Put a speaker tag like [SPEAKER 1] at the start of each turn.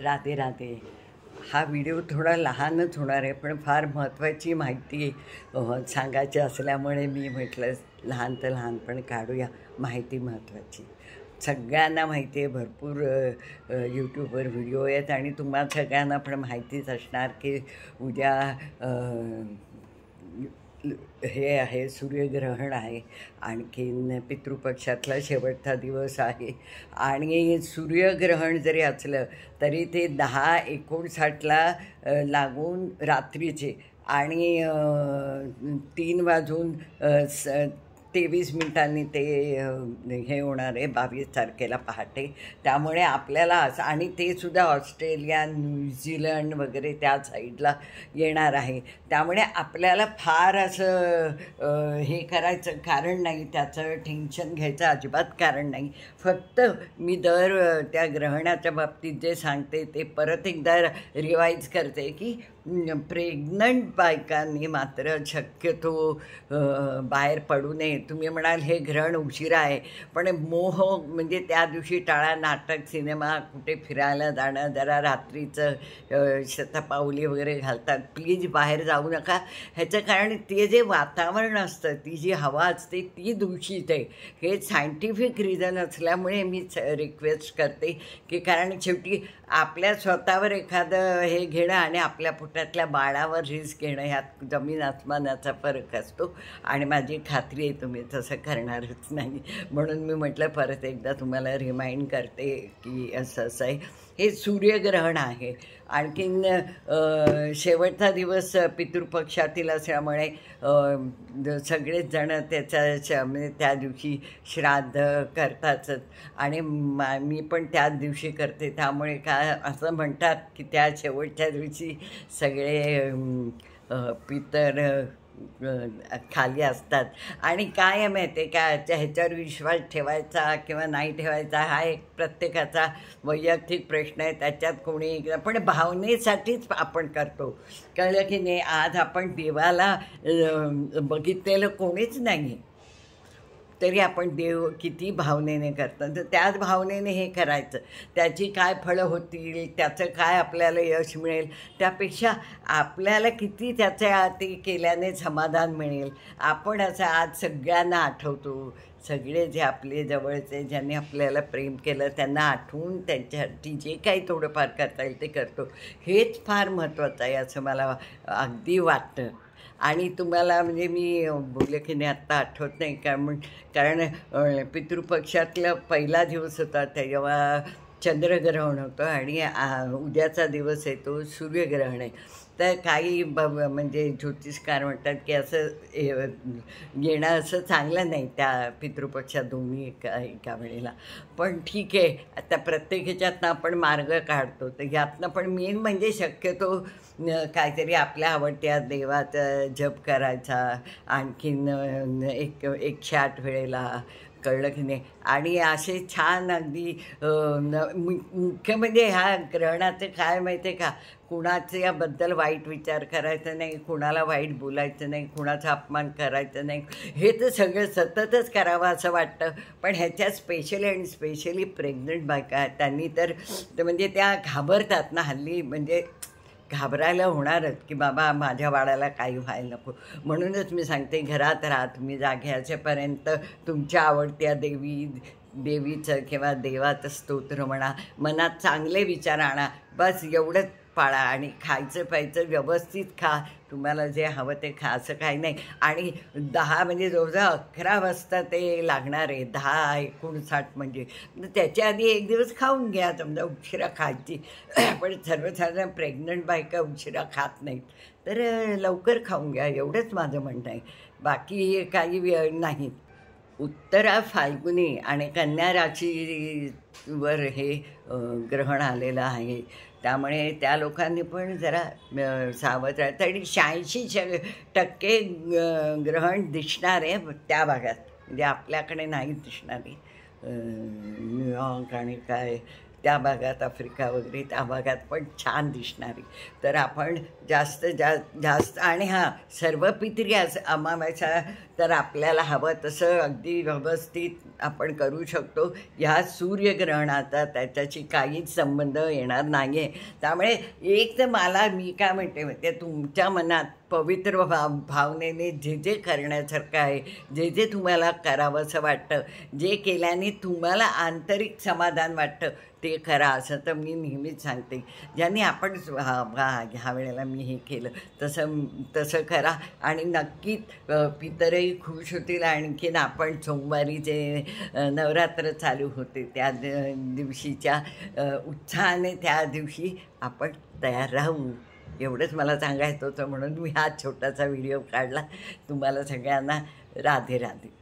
[SPEAKER 1] राधे राधे. हा व्हिडिओ थोडा लहानच होणार आहे, पण फार महत्त्वाची माहिती सांगायची असल्यामुळे मी म्हटलं लहान तर लहान पण काढूया. माहिती महत्त्वाची सगळ्यांना माहिती आहे. भरपूर यूट्यूबवर व्हिडिओ आहेत आणि तुम्हाला सगळ्यांना पण माहितीच असणार की उद्या हे आहे, सूर्यग्रहण आहे. आणखीन पितृपक्षातला शेवटचा दिवस आहे. आणि सूर्यग्रहण जरी असलं तरी ते 10:59ला लागून रात्रीचे आणि 3:23 ते हे होणार आहे 22 तारखेला पहाटे. त्यामुळे आपल्याला असं, आणि ते सुद्धा ऑस्ट्रेलिया, न्यूझीलंड वगैरे त्या साईडला येणार आहे. त्यामुळे आपल्याला फार असं हे करायचं कारण नाही, त्याचं टेन्शन घ्यायचं अजिबात कारण नाही. फक्त मी त्या ग्रहणाच्या बाबतीत जे सांगते ते परत एकदा रिवाईज करते की प्रेग्नंट बायकांनी मात्र शक्यतो बाहेर पडू नये. तुम्ही म्हणाल हे ग्रहण उशिरा आहे, पण मोह म्हणजे त्या दिवशी टाळा. नाटक, सिनेमा, कुठे फिरायला जाणं, जरा रात्रीचं शतपावली वगैरे घालतात, प्लीज बाहेर जाऊ नका. ह्याचं कारण ते जे वातावरण असतं, ती जी हवा असते ती दूषित आहे. हे सायंटिफिक रिझन असल्यामुळे मी रिक्वेस्ट करते की, कारण शेवटी आपल्या स्वतःवर एखादं हे घेणं आणि आपल्या पोटातल्या बाळावर रिस्क घेणं ह्यात जमीन आसमानाचा फरक असतो. आणि माझी खात्री आहे तुम्ही तसं करणारच नाही. म्हणून मी म्हटलं परत एकदा तुम्हाला रिमाइंड करते की असं असं आहे. हे सूर्यग्रहण आहे. आणखीन शेवटचा दिवस पितृपक्षातील असल्यामुळे सगळेच जणं म्हणजे त्या दिवशी श्राद्ध करतातच. आणि मी पण त्याच दिवशी करते. त्यामुळे काय असं म्हणतात की त्या शेवटच्या दिवशी सगळे पितर खाली असतात. आणि काय आहे माहिती आहे का, ह्याच्यावर विश्वास ठेवायचा किंवा नाही ठेवायचा हा एक प्रत्येकाचा वैयक्तिक प्रश्न आहे. त्याच्यात कोणी, पण भावनेसाठीच आपण करतो. कळलं की नाही. आज आपण देवाला बघितलेलं कोणीच नाही, तरी आपण देव किती भावनेने करतो, तर त्याच भावनेने हे करायचं. त्याची काय फळं होतील, त्याचं काय आपल्याला यश मिळेल, त्यापेक्षा आपल्याला किती त्याच्या ते केल्याने समाधान मिळेल. आपण असं आज सगळ्यांना आठवतो, सगळे जे आपले जवळचे ज्यांनी आपल्याला प्रेम केलं त्यांना आठवून त्यांच्यासाठी जे काही थोडंफार करता येईल ते करतो. हेच फार महत्त्वाचं आहे असं मला अगदी वाटतं. आणि तुम्हाला म्हणजे मी बोलले की नाही आत्ता आठवत नाही, कारण पितृपक्षातला पहिला दिवस होता तेव्हा चंद्रग्रहण होतं आणि उद्याचा दिवस आहे तो सूर्यग्रहण आहे. तर काही म्हणजे ज्योतिषकार म्हणतात की असं येणं असं चांगलं नाही त्या पितृपक्षात दोन्ही एका वेळेला. पण ठीक आहे, आता प्रत्येक ह्याच्यातनं आपण मार्ग काढतो. तर ह्यातनं पण मेन म्हणजे शक्यतो काहीतरी आपल्या आवडत्या देवाचा जप करायचा. आणखीन 108 वेळेला, कळलं की नाही. आणि असे छान अगदी मुख्य म्हणजे ह्या ग्रहणाचं काय माहिती आहे का, कुणाचं याबद्दल वाईट विचार करायचा नाही, कुणाला वाईट बोलायचं नाही, कुणाचा अपमान करायचा नाही. हे तर सगळं सततच करावं असं वाटतं. पण ह्याच्यात स्पेशली प्रेग्नंट बायका त्यांनी तर म्हणजे त्या घाबरतात ना हल्ली. म्हणजे घाबरायला होणारच की बाबा माझ्या बाळाला काही व्हायला नको. म्हणूनच मी सांगते, घरात राहा तुम्ही, जागे असेपर्यंत तुमच्या आवडत्या देवीचं किंवा देवाचं स्तोत्र म्हणा, मनात चांगले विचार आणा, बस एवढंच पाळा. आणि खायचं प्यायचं व्यवस्थित खा, तुम्हाला जे हवं ते खा, असं काही नाही. आणि 10 म्हणजे जवळजवळ 11 वाजता ते लागणार आहे. 10:59 म्हणजे त्याच्या आधी एक दिवस खाऊन घ्या, समजा उशिरा खायची. पण सर्वसाधारण प्रेग्नंट बायका उशिरा खात नाहीत, तर लवकर खाऊन घ्या, एवढंच माझं म्हणणं आहे. बाकी काही नाही. उत्तरा फाल्गुनी आणि कन्या राशीवर हे ग्रहण आलेलं आहे. त्यामुळे त्या लोकांनी पण जरा सावध राहतं. आणि 86% ग्रहण दिसणार आहे त्या भागात, म्हणजे आपल्याकडे नाही दिसणार आहे. न्यूयॉर्क आणि काय त्या भागात आफ्रिका वगैरे त्या भागात पण छान दिसणारी. तर आपण जास्त आणि हां, सर्व पितरी अमावास्या तर आपल्याला हवं तसं अगदी व्यवस्थित आपण करू शकतो. ह्या सूर्यग्रहणाचा त्याच्याशी काहीच संबंध येणार नाही आहे. त्यामुळे एक तर मी काय म्हणते तुमच्या मनात पवित्र भावनेने जे करण्यासारखं आहे, जे तुम्हाला करावंसं वाटतं, जे केल्याने तुम्हाला आंतरिक समाधान वाटतं ते करा. असं तर मी नेहमीच सांगते. ज्यांनी आपण ह्या वेळेला मी हे केलं तसं करा आणि नक्कीच पितरही खुश होतील. आणखीन आपण सोमवारी जे नवरात्र चालू होते त्या दिवशीच्या उत्साहाने त्या दिवशी आपण तयार राहू. एवढंच मला सांगायचं होतं, म्हणून मी हा छोटासा व्हिडिओ काढला. तुम्हाला सगळ्यांना राधे राधे.